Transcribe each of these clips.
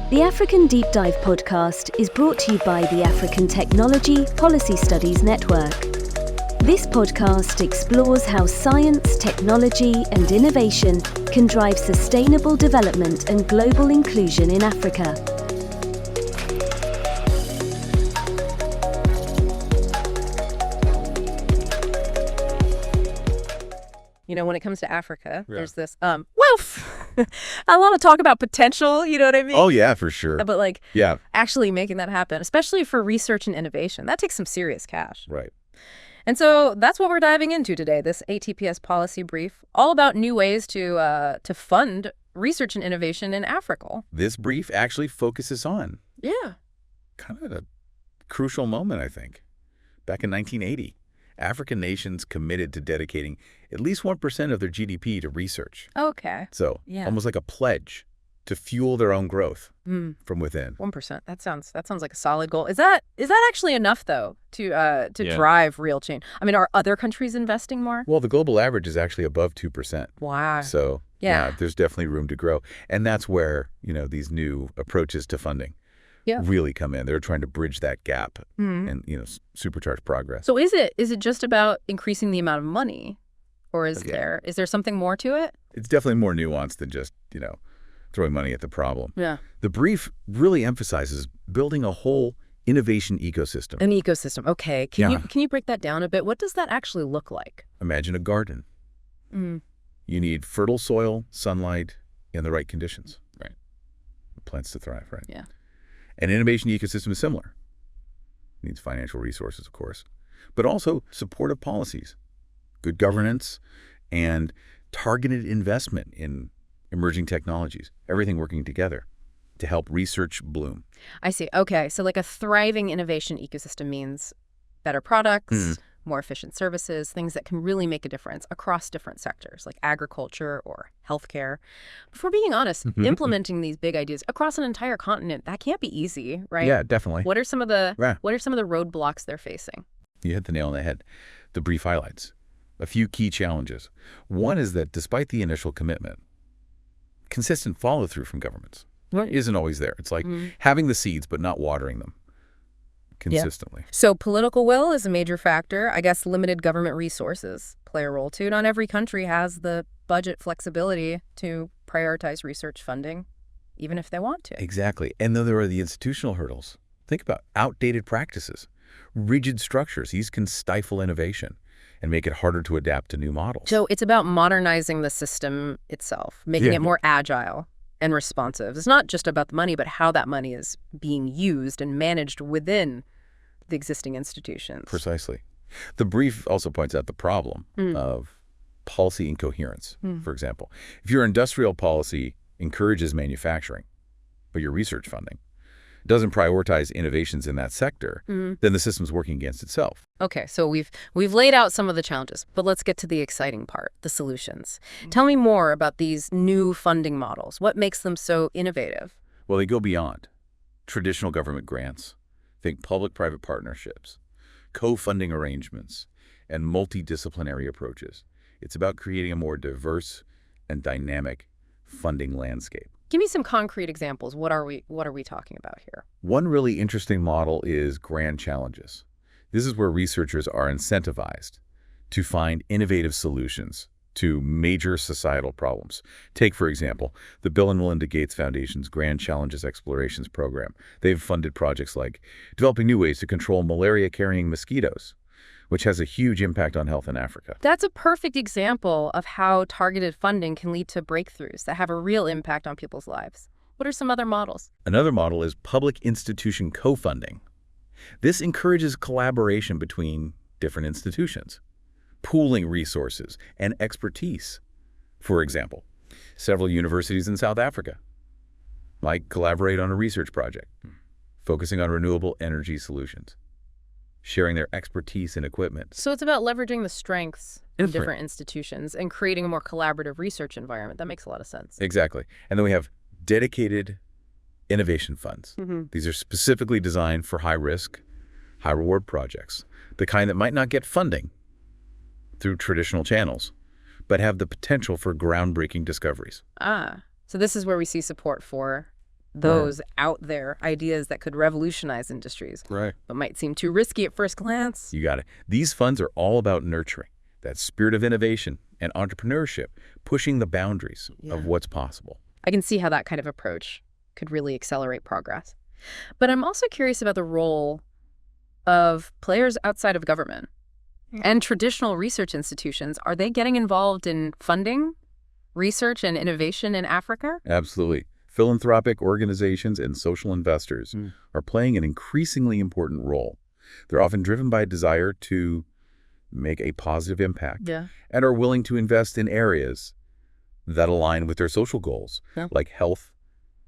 The African Deep Dive podcast is brought to you by the African Technology Policy Studies Network. This podcast explores how science, technology, and innovation can drive sustainable development and global inclusion in Africa. You know, when it comes to Africa, there's this, I want to talk about potential, you know what I mean? Oh, yeah, for sure. But actually making that happen, especially for research and innovation, that takes some serious cash. Right. And so that's what we're diving into today, this ATPS policy brief, all about new ways to fund research and innovation in Africa. This brief actually focuses on kind of a crucial moment, I think. Back in 1980, African nations committed to dedicating at least 1% of their GDP to research. Okay. So almost like a pledge to fuel their own growth from within. 1%. That sounds like a solid goal. Is that actually enough though to drive real change? I mean, are other countries investing more? Well, the global average is actually above 2%. Wow. So there's definitely room to grow, and that's where these new approaches to funding really come in. They're trying to bridge that gap and supercharge progress. So is it just about increasing the amount of money, or is there something more to it? It's definitely more nuanced than just throwing money at the problem. Yeah. The brief really emphasizes building a whole innovation ecosystem. An ecosystem. Okay. Can you break that down a bit? What does that actually look like? Imagine a garden. You need fertile soil, sunlight, and the right conditions. Right. For plants to thrive, right? Yeah. An innovation ecosystem is similar. It needs financial resources, of course, but also supportive policies, good governance, and targeted investment in emerging technologies, everything working together to help research bloom. I see. Okay. So like a thriving innovation ecosystem means better products, more efficient services, things that can really make a difference across different sectors like agriculture or healthcare. If we're being honest, implementing these big ideas across an entire continent, that can't be easy, right? Yeah, definitely. What are some of the roadblocks they're facing? You hit the nail on the head. The brief highlights a few key challenges. One is that despite the initial commitment, consistent follow-through from governments isn't always there. It's like having the seeds but not watering them consistently. Yeah. So political will is a major factor. I guess limited government resources play a role too. Not every country has the budget flexibility to prioritize research funding, even if they want to. Exactly. And then there are the institutional hurdles. Think about outdated practices, rigid structures. These can stifle innovation and make it harder to adapt to new models. So it's about modernizing the system itself, making it more agile and responsive. It's not just about the money, but how that money is being used and managed within the existing institutions. Precisely. The brief also points out the problem of policy incoherence, for example. If your industrial policy encourages manufacturing, but your research funding doesn't prioritize innovations in that sector, then the system's working against itself. Okay, so we've laid out some of the challenges, but let's get to the exciting part, the solutions. Tell me more about these new funding models. What makes them so innovative? Well, they go beyond traditional government grants. Think public-private partnerships, co-funding arrangements, and multidisciplinary approaches. It's about creating a more diverse and dynamic funding landscape. Give me some concrete examples. What are we talking about here? One really interesting model is grand challenges. This is where researchers are incentivized to find innovative solutions to major societal problems. Take, for example, the Bill and Melinda Gates Foundation's Grand Challenges Explorations program. They've funded projects like developing new ways to control malaria-carrying mosquitoes, which has a huge impact on health in Africa. That's a perfect example of how targeted funding can lead to breakthroughs that have a real impact on people's lives. What are some other models? Another model is public institution co-funding. This encourages collaboration between different institutions, pooling resources and expertise. For example, several universities in South Africa might collaborate on a research project, focusing on renewable energy solutions, sharing their expertise and equipment. So it's about leveraging the strengths of different institutions and creating a more collaborative research environment. That makes a lot of sense. Exactly. And then we have dedicated innovation funds. These are specifically designed for high-risk, high-reward projects, the kind that might not get funding through traditional channels, but have the potential for groundbreaking discoveries. So this is where we see support for those out there ideas that could revolutionize industries, Right. but might seem too risky at first glance. You got it. These funds are all about nurturing that spirit of innovation and entrepreneurship, pushing the boundaries of what's possible. I can see how that kind of approach could really accelerate progress. But I'm also curious about the role of players outside of government and traditional research institutions. Are they getting involved in funding research and innovation in Africa? Absolutely. Philanthropic organizations and social investors are playing an increasingly important role. They're often driven by a desire to make a positive impact and are willing to invest in areas that align with their social goals, like health,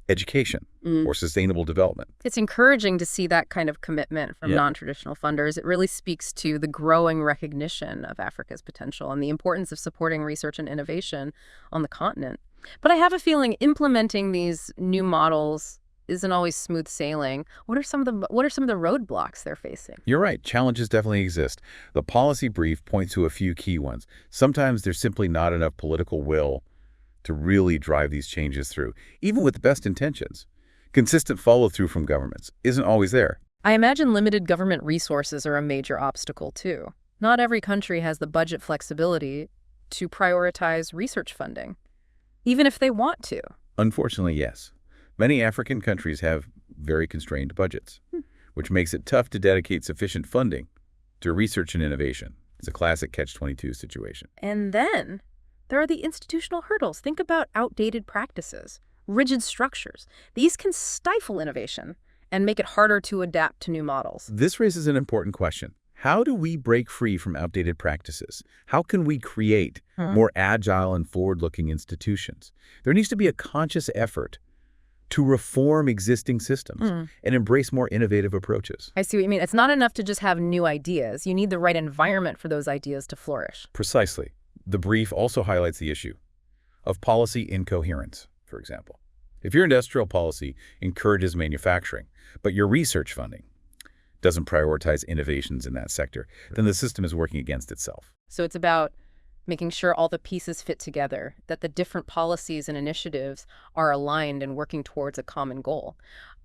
education, or sustainable development. It's encouraging to see that kind of commitment from non-traditional funders. It really speaks to the growing recognition of Africa's potential and the importance of supporting research and innovation on the continent. But I have a feeling implementing these new models isn't always smooth sailing. What are some of the roadblocks they're facing? You're right. Challenges definitely exist. The policy brief points to a few key ones. Sometimes there's simply not enough political will to really drive these changes through, even with the best intentions. Consistent follow-through from governments isn't always there. I imagine limited government resources are a major obstacle, too. Not every country has the budget flexibility to prioritize research funding, even if they want to. Unfortunately, yes. Many African countries have very constrained budgets, which makes it tough to dedicate sufficient funding to research and innovation. It's a classic catch-22 situation. And then there are the institutional hurdles. Think about outdated practices, rigid structures. These can stifle innovation and make it harder to adapt to new models. This raises an important question. How do we break free from outdated practices? How can we create more agile and forward-looking institutions? There needs to be a conscious effort to reform existing systems and embrace more innovative approaches. I see what you mean. It's not enough to just have new ideas. You need the right environment for those ideas to flourish. Precisely. The brief also highlights the issue of policy incoherence, for example. If your industrial policy encourages manufacturing, but your research funding doesn't prioritize innovations in that sector, then the system is working against itself. So it's about making sure all the pieces fit together, that the different policies and initiatives are aligned and working towards a common goal.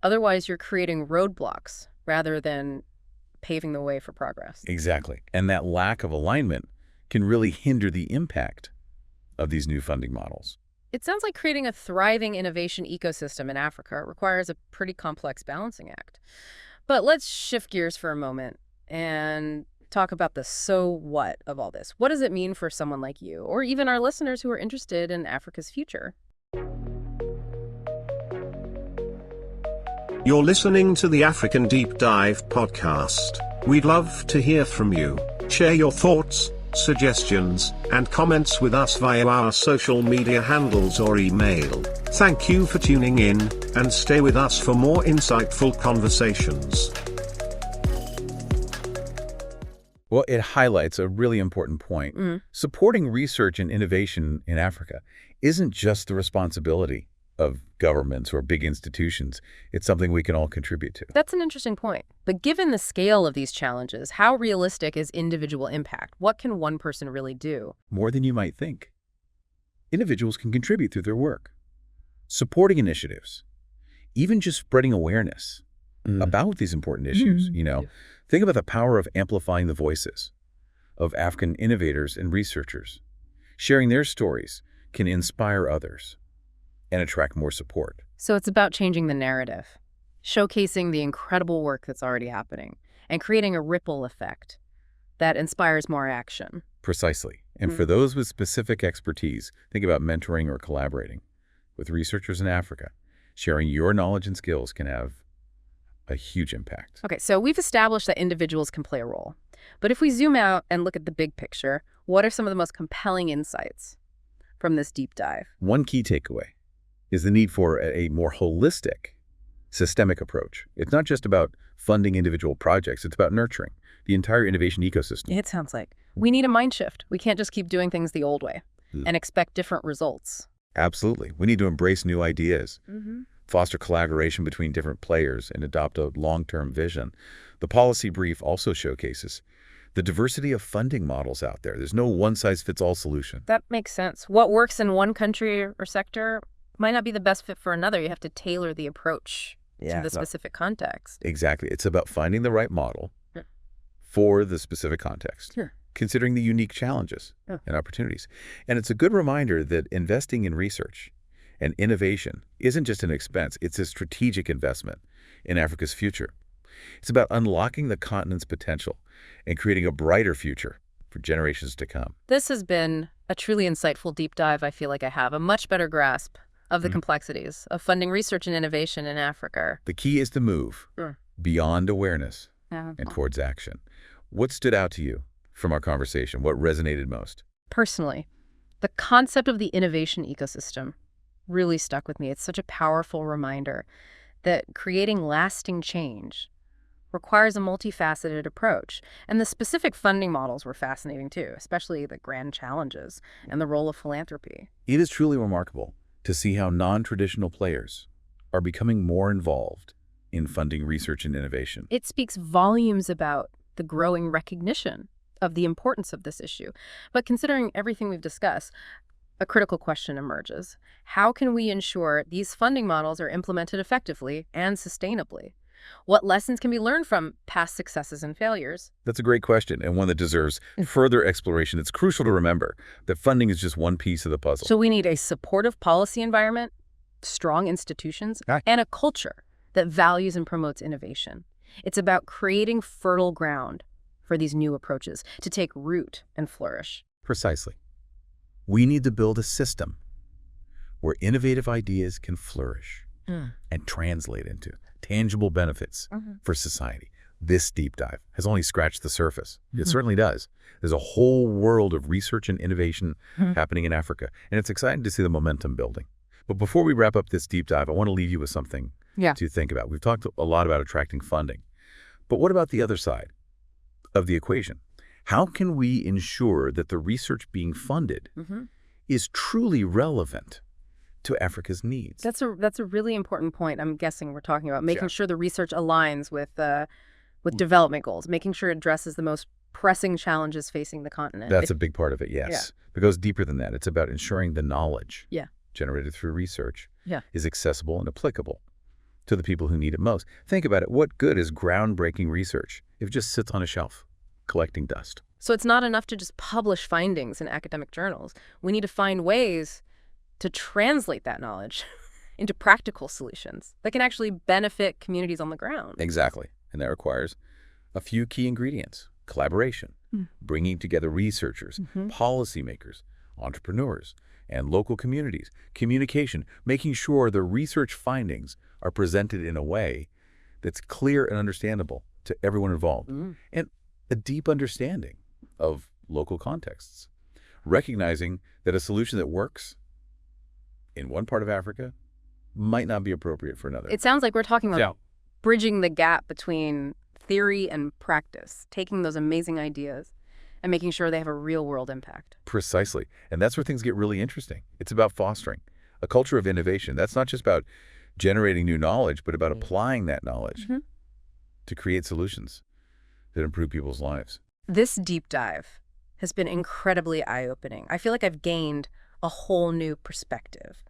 Otherwise, you're creating roadblocks rather than paving the way for progress. Exactly. And that lack of alignment can really hinder the impact of these new funding models. It sounds like creating a thriving innovation ecosystem in Africa requires a pretty complex balancing act. But let's shift gears for a moment and talk about the so what of all this. What does it mean for someone like you, or even our listeners who are interested in Africa's future? You're listening to the African Deep Dive podcast. We'd love to hear from you. Share your thoughts, suggestions, and comments with us via our social media handles or email. Thank you for tuning in, and stay with us for more insightful conversations. Well, it highlights a really important point. Supporting research and innovation in Africa isn't just the responsibility of governments or big institutions. It's something we can all contribute to. That's an interesting point. But given the scale of these challenges, how realistic is individual impact? What can one person really do? More than you might think. Individuals can contribute through their work, supporting initiatives, even just spreading awareness about these important issues. Think about the power of amplifying the voices of African innovators and researchers. Sharing their stories can inspire others and attract more support. So it's about changing the narrative, showcasing the incredible work that's already happening, and creating a ripple effect that inspires more action. Precisely. And for those with specific expertise, think about mentoring or collaborating with researchers in Africa. Sharing your knowledge and skills can have a huge impact. Okay, so we've established that individuals can play a role. But if we zoom out and look at the big picture, what are some of the most compelling insights from this deep dive? One key takeaway is the need for a more holistic, systemic approach. It's not just about funding individual projects, it's about nurturing the entire innovation ecosystem. It sounds like we need a mind shift. We can't just keep doing things the old way and expect different results. Absolutely. We need to embrace new ideas, foster collaboration between different players, and adopt a long-term vision. The policy brief also showcases the diversity of funding models out there. There's no one-size-fits-all solution. That makes sense. What works in one country or sector might not be the best fit for another. You have to tailor the approach to the specific context. Exactly. It's about finding the right model for the specific context, considering the unique challenges and opportunities. And it's a good reminder that investing in research and innovation isn't just an expense, it's a strategic investment in Africa's future. It's about unlocking the continent's potential and creating a brighter future for generations to come. This has been a truly insightful deep dive. I feel like I have a much better grasp of the complexities of funding research and innovation in Africa. The key is to move beyond awareness and towards action. What stood out to you from our conversation? What resonated most? Personally, the concept of the innovation ecosystem really stuck with me. It's such a powerful reminder that creating lasting change requires a multifaceted approach. And the specific funding models were fascinating too, especially the grand challenges and the role of philanthropy. It is truly remarkable to see how non-traditional players are becoming more involved in funding research and innovation. It speaks volumes about the growing recognition of the importance of this issue. But considering everything we've discussed, a critical question emerges. How can we ensure these funding models are implemented effectively and sustainably? What lessons can be learned from past successes and failures? That's a great question, and one that deserves further exploration. It's crucial to remember that funding is just one piece of the puzzle. So we need a supportive policy environment, strong institutions, and a culture that values and promotes innovation. It's about creating fertile ground for these new approaches to take root and flourish. Precisely. We need to build a system where innovative ideas can flourish and translate into tangible benefits for society. This deep dive has only scratched the surface. It certainly does. There's a whole world of research and innovation happening in Africa, and it's exciting to see the momentum building. But before we wrap up this deep dive, I want to leave you with something to think about. We've talked a lot about attracting funding, but what about the other side of the equation? How can we ensure that the research being funded is truly relevant to Africa's needs? That's a really important point. I'm guessing we're talking about making sure the research aligns with development goals, making sure it addresses the most pressing challenges facing the continent. That's a big part of it, yes. It goes deeper than that. It's about ensuring the knowledge generated through research is accessible and applicable to the people who need it most. Think about it. What good is groundbreaking research if it just sits on a shelf collecting dust? So it's not enough to just publish findings in academic journals. We need to find ways to translate that knowledge into practical solutions that can actually benefit communities on the ground. Exactly. And that requires a few key ingredients: collaboration, bringing together researchers, policymakers, entrepreneurs, and local communities, communication, making sure the research findings are presented in a way that's clear and understandable to everyone involved, and a deep understanding of local contexts, recognizing that a solution that works in one part of Africa might not be appropriate for another. It sounds like we're talking about bridging the gap between theory and practice, taking those amazing ideas and making sure they have a real-world impact. Precisely. And that's where things get really interesting. It's about fostering a culture of innovation. That's not just about generating new knowledge, but about applying that knowledge to create solutions that improve people's lives. This deep dive has been incredibly eye-opening. I feel like I've gained a whole new perspective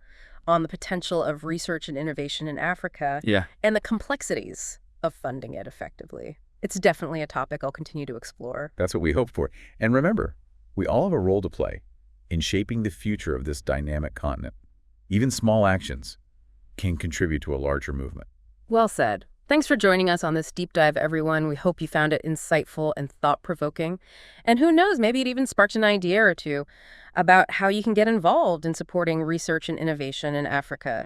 on the potential of research and innovation in Africa and the complexities of funding it effectively. It's definitely a topic I'll continue to explore. That's what we hope for. And remember, we all have a role to play in shaping the future of this dynamic continent. Even small actions can contribute to a larger movement. Well said. Thanks for joining us on this deep dive, everyone. We hope you found it insightful and thought-provoking. And who knows, maybe it even sparked an idea or two about how you can get involved in supporting research and innovation in Africa.